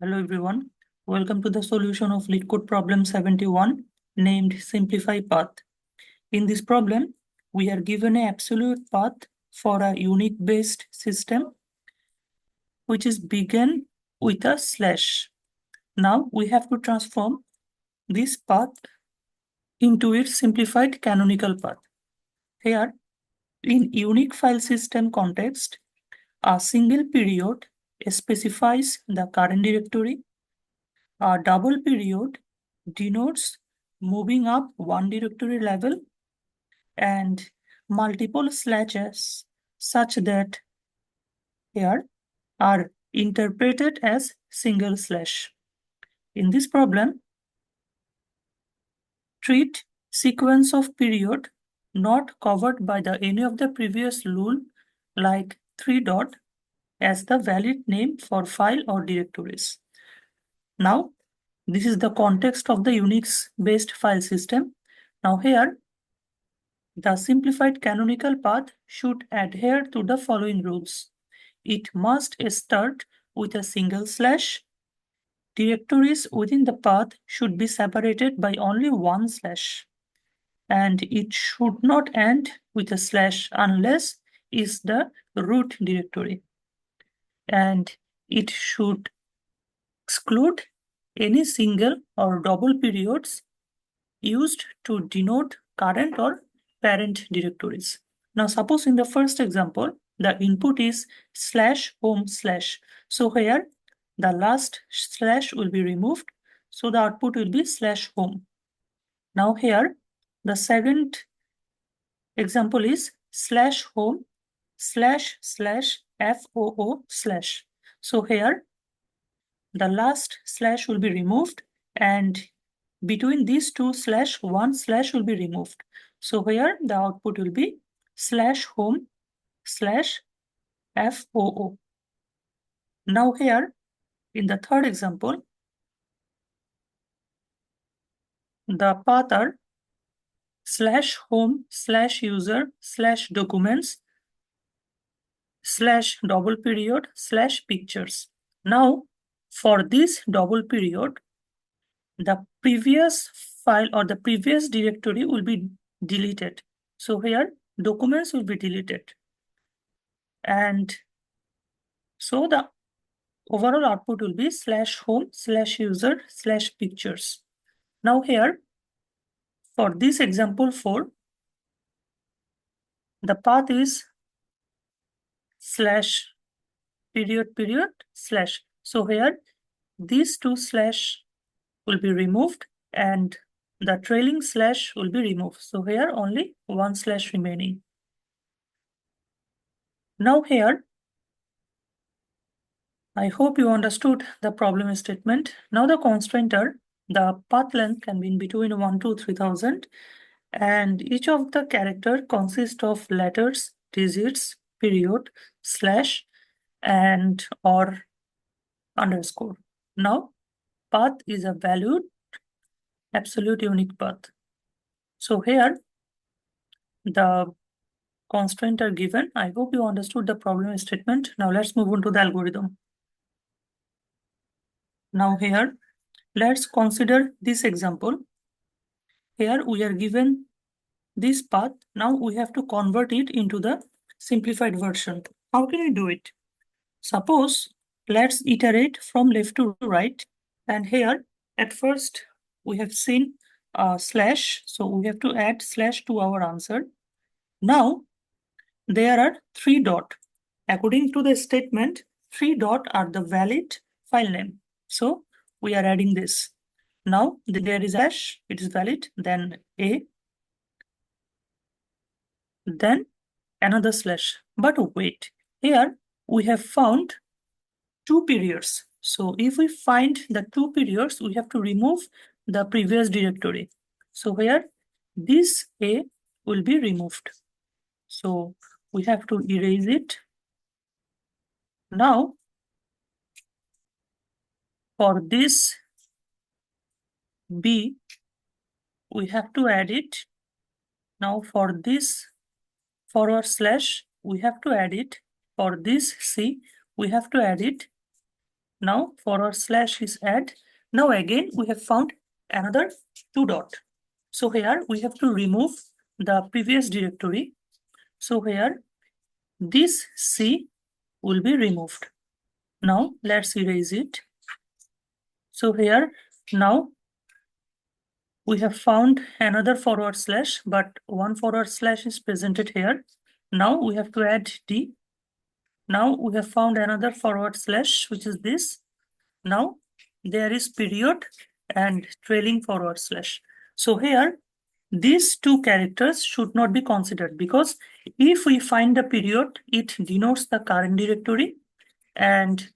Hello everyone. Welcome to the solution of LeetCode problem 71 named Simplify Path. In this problem, we are given an absolute path for a unique based system which is begun with a slash. Now we have to transform this path into its simplified canonical path. Here, in unique file system context, a single period specifies the current directory. A double period denotes moving up one directory level, and multiple slashes such that here are interpreted as single slash. In this problem, treat sequence of period not covered by any of the previous rule like 3 dot as the valid name for file or directories. Now, this is the context of the Unix-based file system. Now here, the simplified canonical path should adhere to the following rules. It must start with a single slash. Directories within the path should be separated by only one slash. And it should not end with a slash unless is the root directory. And it should exclude any single or double periods used to denote current or parent directories. Now, suppose in the first example, the input is /home/. So here, the last slash will be removed. So the output will be /home. Now here, the second example is /home//foo/. So here, the last slash will be removed, and between these two slash, one slash will be removed. So here the output will be /home/FOO. Now here in the third example, the path are /home/users/documents/pictures. Now for this double period, the previous file or the previous directory will be deleted. So here documents will be deleted. And so the overall output will be /home/user/pictures. Now here, for this example 4, the path is /period//. So here, these two slash will be removed and the trailing slash will be removed. So here only one slash remaining. Now here, I hope you understood the problem statement. Now the constraint are, the path length can be in between 1 to 3000, and each of the character consists of letters, digits, period, slash, and or underscore. Now, path is a valued absolute unique path. So here, the constraints are given. I hope you understood the problem statement. Now let's move on to the algorithm. Now here, let's consider this example. Here we are given this path. Now we have to convert it into the simplified version. How can we do it? Suppose let's iterate from left to right. And here at first we have seen a slash. So we have to add slash to our answer. Now there are 3 dot. According to the statement, 3 dot are the valid file name. So we are adding this. Now there is a slash, it is valid, then a, then another slash. But wait, here we have found 2 periods. So if we find the 2 periods, we have to remove the previous directory. So here this a will be removed. So we have to erase it. Now for this B, we have to add it. Now for this forward slash, we have to add it. For this C, we have to add it. Now forward slash is add. Now again we have found another 2 dot. So here we have to remove the previous directory. So here this C will be removed. Now let's erase it. So here now we have found another forward slash, but one forward slash is presented here. Now we have to add D. Now we have found another forward slash, which is this. Now there is period and trailing forward slash. So here these two characters should not be considered, because if we find the period, it denotes the current directory, and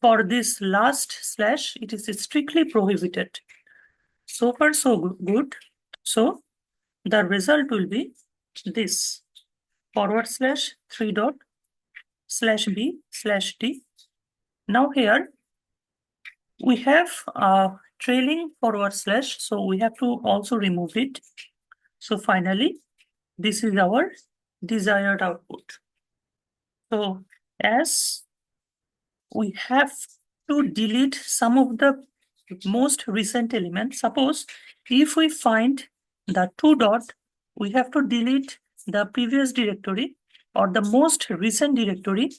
for this last slash, it is strictly prohibited. So far, so good. So the result will be this: forward slash 3 dot slash B slash D. Now here we have a trailing forward slash, so we have to also remove it. So finally, this is our desired output. So as we have to delete some of the most recent elements, suppose if we find the 2 dot, we have to delete the previous directory or the most recent directory.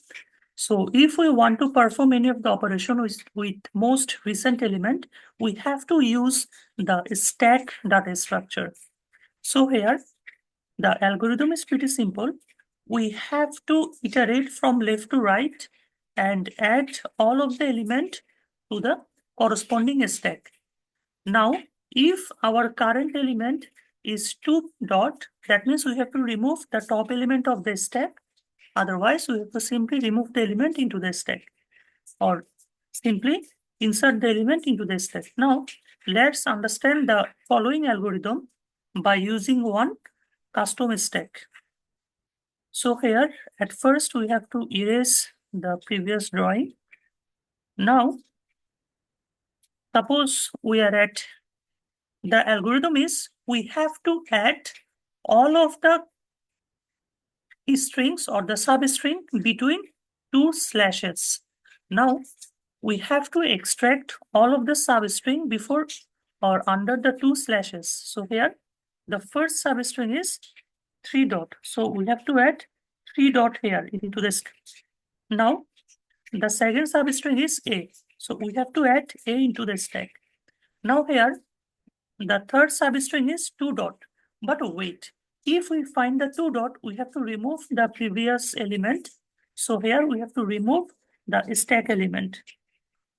So if we want to perform any of the operation with most recent element, we have to use the stack data structure. So here the algorithm is pretty simple. We have to iterate from left to right and add all of the element to the corresponding stack. Now, if our current element is 2 dot, that means we have to remove the top element of the stack. Otherwise, we have to simply remove the element into the stack, or simply insert the element into the stack. Now, let's understand the following algorithm by using one custom stack. So here, at first, we have to erase the previous drawing. Now, suppose we are at, the algorithm is, we have to add all of the strings or the substring between two slashes. Now, we have to extract all of the substring before or under the two slashes. So here, the first substring is 3 dot. So we have to add 3 dot here into this. Now, the second substring is A. So we have to add A into the stack. Now here, the third substring is 2 dot. But wait, if we find the 2 dot, we have to remove the previous element. So here we have to remove the stack element.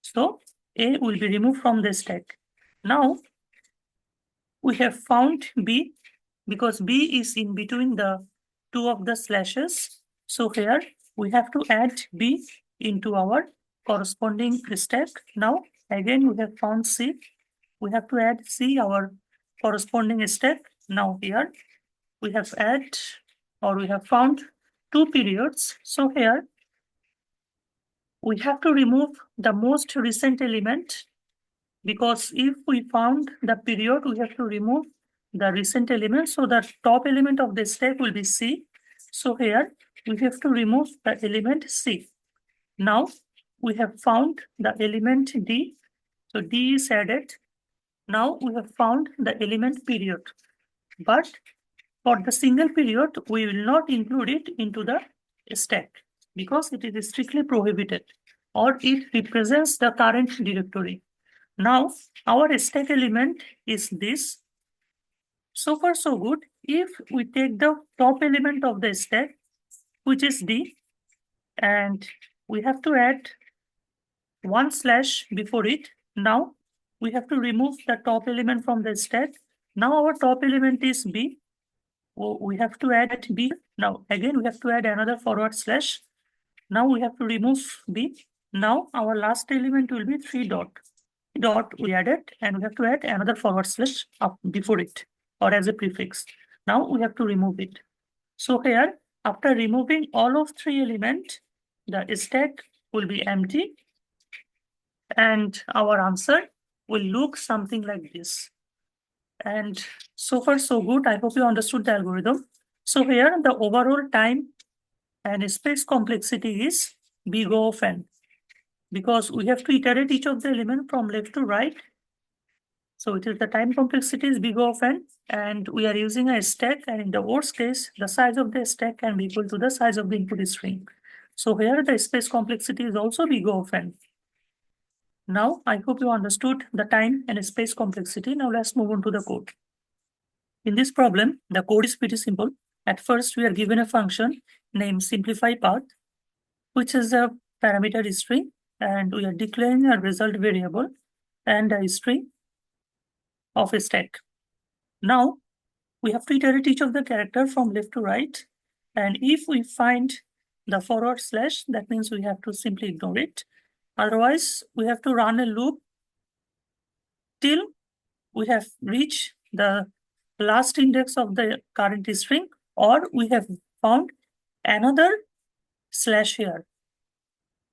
So A will be removed from the stack. Now we have found B, because B is in between the two of the slashes. So here we have to add B into our corresponding stack. Now again we have found C. We have to add C our corresponding stack. Now here we have we have found two periods. So here we have to remove the most recent element, because if we found the period, we have to remove the recent element. So the top element of the stack will be C. So here we have to remove the element C. Now we have found the element D. So D is added. Now we have found the element period. But for the single period, we will not include it into the stack, because it is strictly prohibited, or it represents the current directory. Now, our stack element is this. So far, so good. If we take the top element of the stack, which is D, and we have to add one slash before it. Now, we have to remove the top element from the stack. Now, our top element is B. We have to add B. Now, again, we have to add another forward slash. Now, we have to remove B. Now, our last element will be 3 dot. Dot we added, and we have to add another forward slash up before it, or as a prefix. Now we have to remove it. So here, after removing all of three elements, the stack will be empty, and our answer will look something like this. And so far so good. I hope you understood the algorithm. So here the overall time and space complexity is big O of n. because we have to iterate each of the element from left to right. So it is the time complexity is big O of n, and we are using a stack, and in the worst case, the size of the stack can be equal to the size of the input string. So here the space complexity is also big O of n. Now, I hope you understood the time and space complexity. Now let's move on to the code. In this problem, the code is pretty simple. At first, we are given a function named simplify path, which is a parameter string, and we are declaring a result variable and a string of a stack. Now, we have to iterate each of the character from left to right. And if we find the forward slash, that means we have to simply ignore it. Otherwise, we have to run a loop till we have reached the last index of the current string, or we have found another slash here.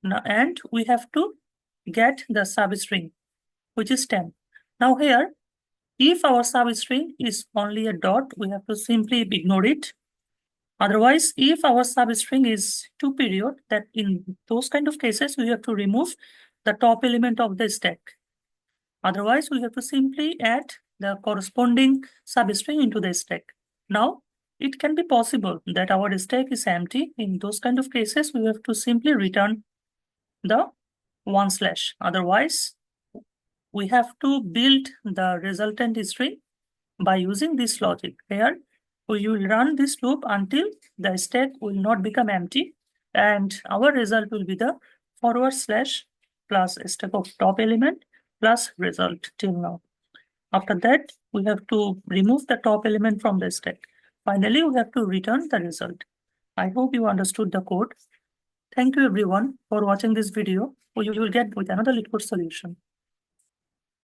Now, and we have to get the substring, which is 10. Now here, if our substring is only a dot, we have to simply ignore it. Otherwise, if our substring is 2 period, that in those kind of cases, we have to remove the top element of the stack. Otherwise, we have to simply add the corresponding substring into the stack. Now, it can be possible that our stack is empty. In those kind of cases, we have to simply return the 1 slash. Otherwise, we have to build the resultant string by using this logic. Here, we will run this loop until the stack will not become empty, and our result will be the forward slash plus stack of top element plus result till now. After that, we have to remove the top element from the stack. Finally, we have to return the result. I hope you understood the code. Thank you everyone for watching this video. We will get with another LeetCode solution.